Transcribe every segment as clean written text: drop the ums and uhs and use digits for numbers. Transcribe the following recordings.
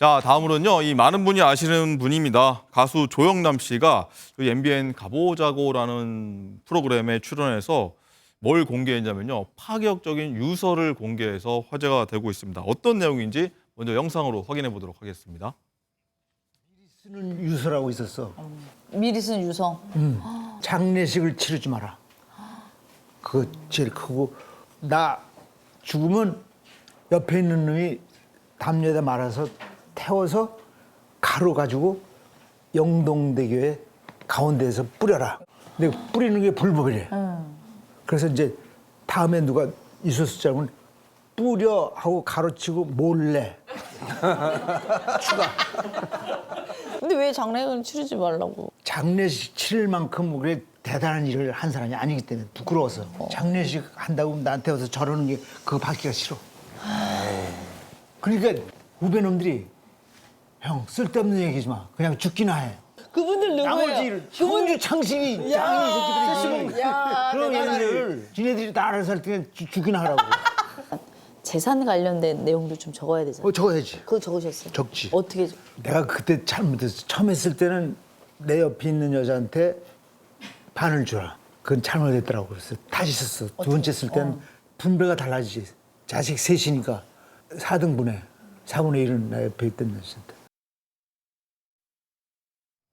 자, 다음으로는요. 이 많은 분이 아시는 분입니다. 가수 조영남 씨가 MBN 가보자고라는 프로그램에 출연해서 뭘 공개했냐면요. 파격적인 유서를 공개해서 화제가 되고 있습니다. 어떤 내용인지 먼저 영상으로 확인해 보도록 하겠습니다. 쓰는 유서라고 있었어. 미리 쓴 유서. 장례식을 치르지 마라. 그거 제일 크고, 나 죽으면 옆에 있는 놈이 담요에다 말아서 태워서 가루 가지고 영동대교에 가운데에서 뿌려라. 근데 뿌리는 게 불법이래. 그래서 이제 다음에 누가 있었을 줄 알고 뿌려 하고 가로치고 몰래 추가. 근데 왜 장례를 치르지 말라고? 장례식 치를 만큼 그게 대단한 일을 한 사람이 아니기 때문에 부끄러워서 장례식 한다고 나한테 와서 저러는 게 그거 받기가 싫어. 그러니까 후배놈들이 형 쓸데없는 얘기지 마. 그냥 죽기나 해. 그분들 누구예요? 나머지 일을 형주 창식이 장인 새끼들이 그런 얘기를 지네들이 다 알아서 할 때 죽기나 하라고. 재산 관련된 내용도 좀 적어야 되잖아요. 적어야지. 그거 적으셨어요? 적지. 어떻게? 내가 그때 잘못했어. 처음 했을 때는 내 옆에 있는 여자한테 반을 주라. 그건 잘못했더라고. 그래서 다시 썼어. 두 번째 쓸 때는 분배가 달라지지. 자식 셋이니까 4등분에 4분의 1은 내 옆에 있던 여자한테.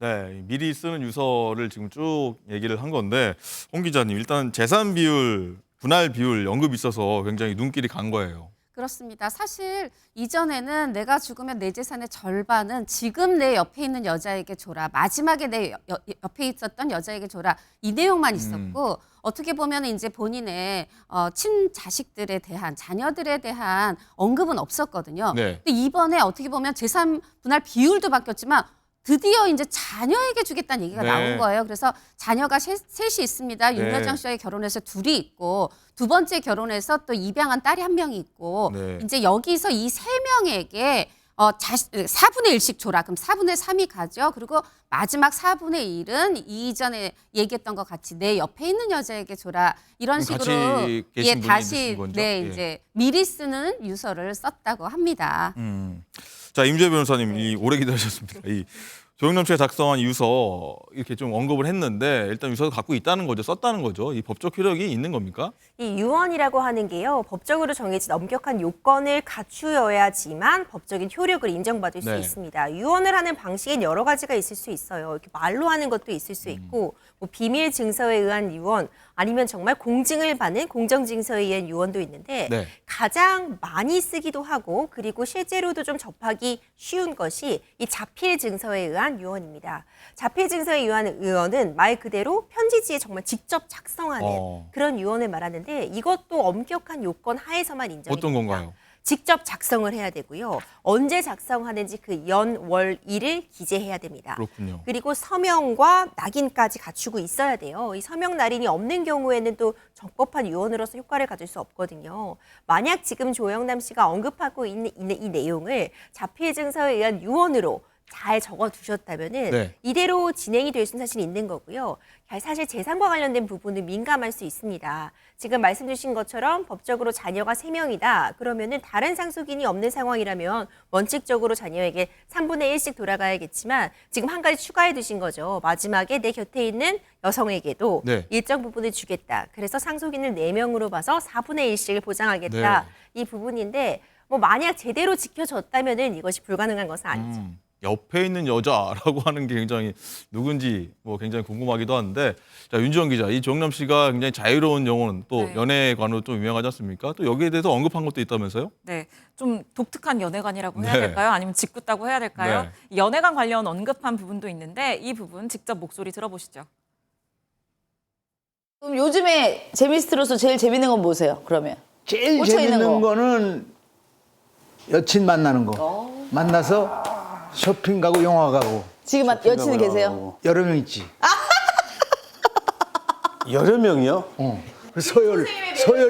네, 미리 쓰는 유서를 지금 쭉 얘기를 한 건데 홍 기자님 일단 재산 비율, 분할 비율 언급이 있어서 굉장히 눈길이 간 거예요. 그렇습니다. 사실 이전에는 내가 죽으면 내 재산의 절반은 지금 내 옆에 있는 여자에게 줘라. 마지막에 내 옆에 있었던 여자에게 줘라. 이 내용만 있었고 어떻게 보면 이제 본인의 친자식들에 대한 자녀들에 대한 언급은 없었거든요. 네. 근데 이번에 어떻게 보면 재산 분할 비율도 바뀌었지만 드디어 이제 자녀에게 주겠다는 얘기가 네. 나온 거예요. 그래서 자녀가 셋이 있습니다. 네. 윤여정 씨와 결혼해서 둘이 있고 두 번째 결혼해서 또 입양한 딸이 한 명이 있고 네. 이제 여기서 이 세 명에게 4분의 1씩 줘라. 그럼 4분의 3이 가죠. 그리고 마지막 4분의 1은 이전에 얘기했던 것 같이 내 옆에 있는 여자에게 줘라. 이런 같이 식으로 계신 분이 다시 있으신 거죠? 네, 예. 이제 미리 쓰는 유서를 썼다고 합니다. 자, 임재 변호사님 이 오래 기다리셨습니다. 이 조영남 씨가 작성한 유서 이렇게 좀 언급을 했는데 일단 유서를 갖고 있다는 거죠, 썼다는 거죠. 이 법적 효력이 있는 겁니까? 이 유언이라고 하는 게요, 법적으로 정해진 엄격한 요건을 갖추어야지만 법적인 효력을 인정받을 수 네. 있습니다. 유언을 하는 방식엔 여러 가지가 있을 수 있어요. 이렇게 말로 하는 것도 있을 수 있고, 뭐 비밀 증서에 의한 유언, 아니면 정말 공증을 받는 공정 증서에 의한 유언도 있는데 네. 가장 많이 쓰기도 하고 그리고 실제로도 좀 접하기 쉬운 것이 이 자필 증서에 의한 유언입니다. 자필 증서에 의한 유언은 말 그대로 편지지에 정말 직접 작성하는 그런 유언을 말하는데 이것도 엄격한 요건 하에서만 인정이 어떤 됩니다. 건가요? 직접 작성을 해야 되고요. 언제 작성하는지 그 연, 월, 일을 기재해야 됩니다. 그렇군요. 그리고 서명과 낙인까지 갖추고 있어야 돼요. 이 서명 날인이 없는 경우에는 또 적법한 유언으로서 효과를 가질 수 없거든요. 만약 지금 조영남 씨가 언급하고 있는 이 내용을 자필 증서에 의한 유언으로 잘 적어두셨다면은 네. 이대로 진행이 될 수는 사실 있는 거고요. 사실 재산과 관련된 부분은 민감할 수 있습니다. 지금 말씀 주신 것처럼 법적으로 자녀가 3명이다. 그러면은 다른 상속인이 없는 상황이라면 원칙적으로 자녀에게 3분의 1씩 돌아가야겠지만 지금 한 가지 추가해 두신 거죠. 마지막에 내 곁에 있는 여성에게도 네. 일정 부분을 주겠다. 그래서 상속인을 4명으로 봐서 4분의 1씩을 보장하겠다. 이 부분인데 뭐 만약 제대로 지켜졌다면은 이것이 불가능한 것은 아니죠. 옆에 있는 여자라고 하는 게 굉장히 누군지 뭐 굉장히 궁금하기도 한데 자 윤지원 기자, 이 조영남 씨가 굉장히 자유로운 영혼 또 네. 연애관으로 좀 유명하지 않습니까? 또 여기에 대해서 언급한 것도 있다면서요? 네, 좀 독특한 연애관이라고 해야 네. 될까요? 아니면 짓궂다고 해야 될까요? 네. 연애관 관련 언급한 부분도 있는데 이 부분 직접 목소리 들어보시죠. 그럼 요즘에 재미스트로서 제일 재밌는 건 뭐세요? 그러면 제일 꽂혀 있는 재밌는 거. 거는 여친 만나는 거. 만나서 쇼핑 가고 영화 가고. 지금 여친이 계세요? 여러 명 있지. 여러 명이요? 그 서열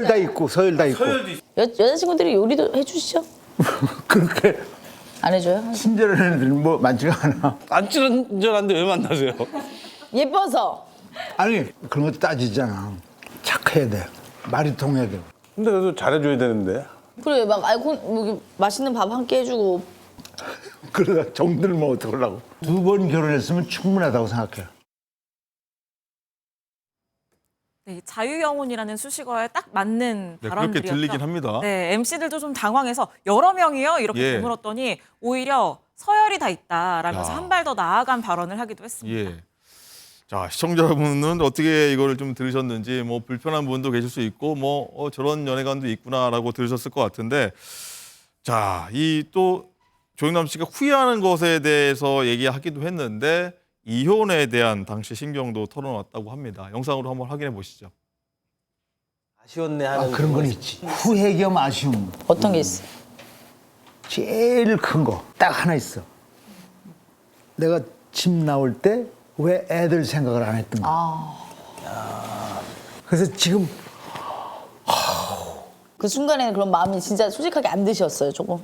다 있고, 서열 다 있고. 여자친구들이 요리도 해주시죠? 그렇게 안 해줘요? 친절한 애들은 뭐 많지가 않아. 안 친절한데 왜 만나세요? 예뻐서. 아니, 그런 것도 따지잖아. 착해야 돼. 말이 통해야 돼. 근데 그래도 잘해줘야 되는데. 그래 막 알고 뭐 맛있는 밥 한 끼 해주고 그러다 정들면 어떡하려고. 2번 결혼했으면 충분하다고 생각해요. 네, 자유영혼이라는 수식어에 딱 맞는 네, 그렇게 발언들이었죠. 들리긴 합니다. 네, MC들도 좀 당황해서 여러 명이요 이렇게 예. 되물었더니 오히려 서열이 다 있다라면서 야. 한 발 더 나아간 발언을 하기도 했습니다. 예. 자, 시청자분은 어떻게 이거를 좀 들으셨는지 뭐 불편한 분도 계실 수 있고 뭐 저런 연애관도 있구나라고 들으셨을 것 같은데 자, 이 또 조영남 씨가 후회하는 것에 대해서 얘기하기도 했는데 이혼에 대한 당시 심경도 털어놨다고 합니다. 영상으로 한번 확인해 보시죠. 아쉬웠네 하는 그런 건 거. 있지. 후회 겸 아쉬움. 어떤 게 있어요? 제일 큰 거 딱 하나 있어. 내가 집 나올 때 왜 애들 생각을 안 했던 거야. 그래서 지금 그 순간에는 그런 마음이 진짜 솔직하게 안 드셨어요, 조금?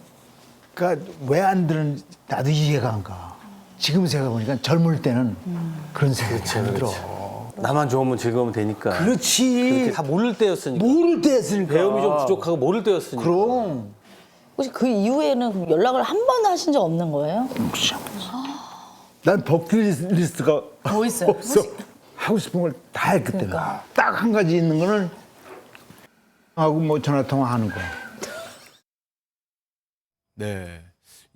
그러니까 왜 안 드는 나도 이해가 안 가. 지금 생각해보니까 젊을 때는 그런 생각이 안 들어. 나만 좋으면 즐거우면 되니까. 그렇지. 그렇게 다 모를 때였으니까. 모를 때였으니까. 배움이 좀 부족하고 모를 때였으니까. 그럼. 혹시 그 이후에는 그럼 연락을 한 번 하신 적 없는 거예요? 난 버킷리스트가 뭐 있어요? 없어. 하고 싶은 걸 다 했기 때문에. 그러니까. 딱 한 가지 있는 거는 하고 뭐 전화 통화하는 거. 네.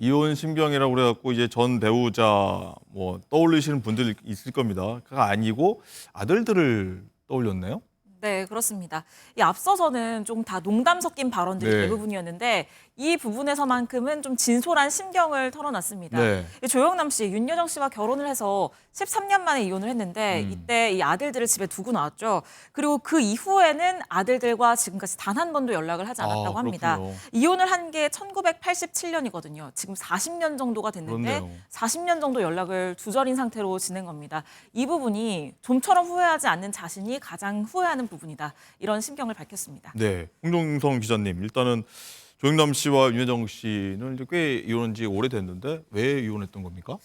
이혼 심경이라고 그래갖고 이제 전 배우자 뭐 떠올리시는 분들 있을 겁니다. 그가 아니고 아들들을 떠올렸네요. 네, 그렇습니다. 이 앞서서는 좀 다 농담 섞인 발언들이 네. 대부분이었는데 이 부분에서만큼은 좀 진솔한 심경을 털어놨습니다. 네. 이 조영남 씨, 윤여정 씨와 결혼을 해서 13년 만에 이혼을 했는데 이때 이 아들들을 집에 두고 나왔죠. 그리고 그 이후에는 아들들과 지금까지 단 한 번도 연락을 하지 않았다고 합니다. 그렇군요. 이혼을 한 게 1987년이거든요. 지금 40년 정도가 됐는데 그렇네요. 40년 정도 연락을 두절인 상태로 지낸 겁니다. 이 부분이 좀처럼 후회하지 않는 자신이 가장 후회하는 부분이다. 이런 심경을 밝혔습니다. 네. 홍종성 기자님, 일단은 조영남 씨와 윤여정 씨는 이제 꽤 이혼한 지 오래됐는데 왜 이혼했던 겁니까?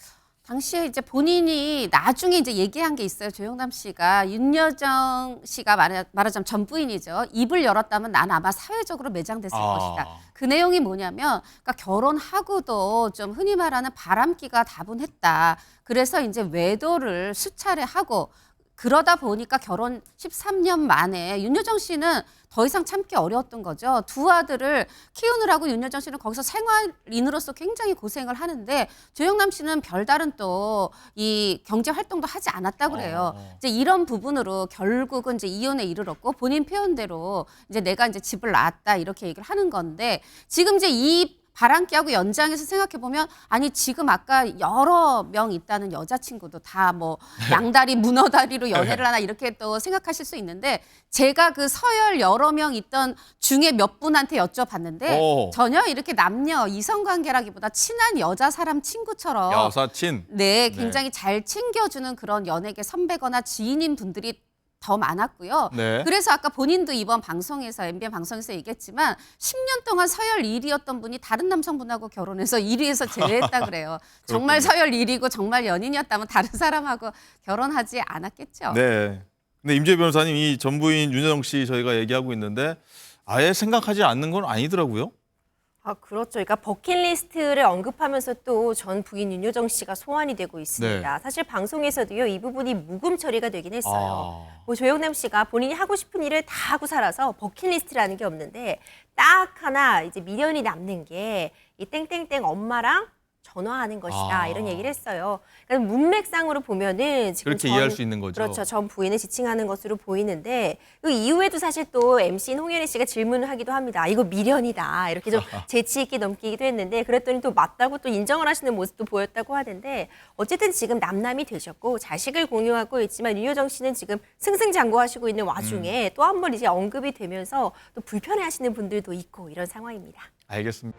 당시에 이제 본인이 나중에 이제 얘기한 게 있어요. 조영남 씨가 윤여정 씨가 말하자면 전 부인이죠. 입을 열었다면 난 아마 사회적으로 매장됐을 것이다. 그 내용이 뭐냐면, 그러니까 결혼하고도 좀 흔히 말하는 바람기가 다분했다. 그래서 이제 외도를 수차례 하고 그러다 보니까 결혼 13년 만에 윤여정 씨는 더 이상 참기 어려웠던 거죠. 두 아들을 키우느라고 윤여정 씨는 거기서 생활인으로서 굉장히 고생을 하는데 조영남 씨는 별다른 또 이 경제 활동도 하지 않았다 그래요. 이제 이런 부분으로 결국은 이제 이혼에 이르렀고 본인 표현대로 이제 내가 이제 집을 낳았다 이렇게 얘기를 하는 건데 지금 이제 이 바람기하고 연장해서 생각해 보면 아니 지금 아까 여러 명 있다는 여자친구도 다 뭐 양다리 문어다리로 연애를 하나 이렇게 또 생각하실 수 있는데 제가 그 서열 여러 명 있던 중에 몇 분한테 여쭤봤는데 오. 전혀 이렇게 남녀 이성관계라기보다 친한 여자 사람 친구처럼 여사친. 네 굉장히 잘 챙겨주는 그런 연예계 선배거나 지인인 분들이 더 많았고요. 네. 그래서 아까 본인도 이번 방송에서 MBN 방송에서 얘기했지만 10년 동안 서열 1위였던 분이 다른 남성분하고 결혼해서 1위에서 제외했다 그래요. 정말 서열 1위고 정말 연인이었다면 다른 사람하고 결혼하지 않았겠죠. 네. 근데 임재 변호사님 이 전부인 윤여정 씨 저희가 얘기하고 있는데 아예 생각하지 않는 건 아니더라고요. 아, 그렇죠. 그러니까 버킷리스트를 언급하면서 또 전 부인 윤여정 씨가 소환이 되고 있습니다. 네. 사실 방송에서도요, 이 부분이 묵음 처리가 되긴 했어요. 아. 뭐 조영남 씨가 본인이 하고 싶은 일을 다 하고 살아서 버킷리스트라는 게 없는데 딱 하나 이제 미련이 남는 게 이 땡땡땡 엄마랑 전화하는 것이다. 아. 이런 얘기를 했어요. 그러니까 문맥상으로 보면은 지금 그렇게 이해할 수 있는 거죠. 그렇죠. 전 부인을 지칭하는 것으로 보이는데 그 이후에도 사실 또 MC인 홍현희 씨가 질문을 하기도 합니다. 이거 미련이다. 이렇게 좀 재치 있게 넘기기도 했는데 그랬더니 또 맞다고 또 인정을 하시는 모습도 보였다고 하던데 어쨌든 지금 남남이 되셨고 자식을 공유하고 있지만 윤여정 씨는 지금 승승장구하시고 있는 와중에 또 한 번 이제 언급이 되면서 또 불편해하시는 분들도 있고 이런 상황입니다. 알겠습니다.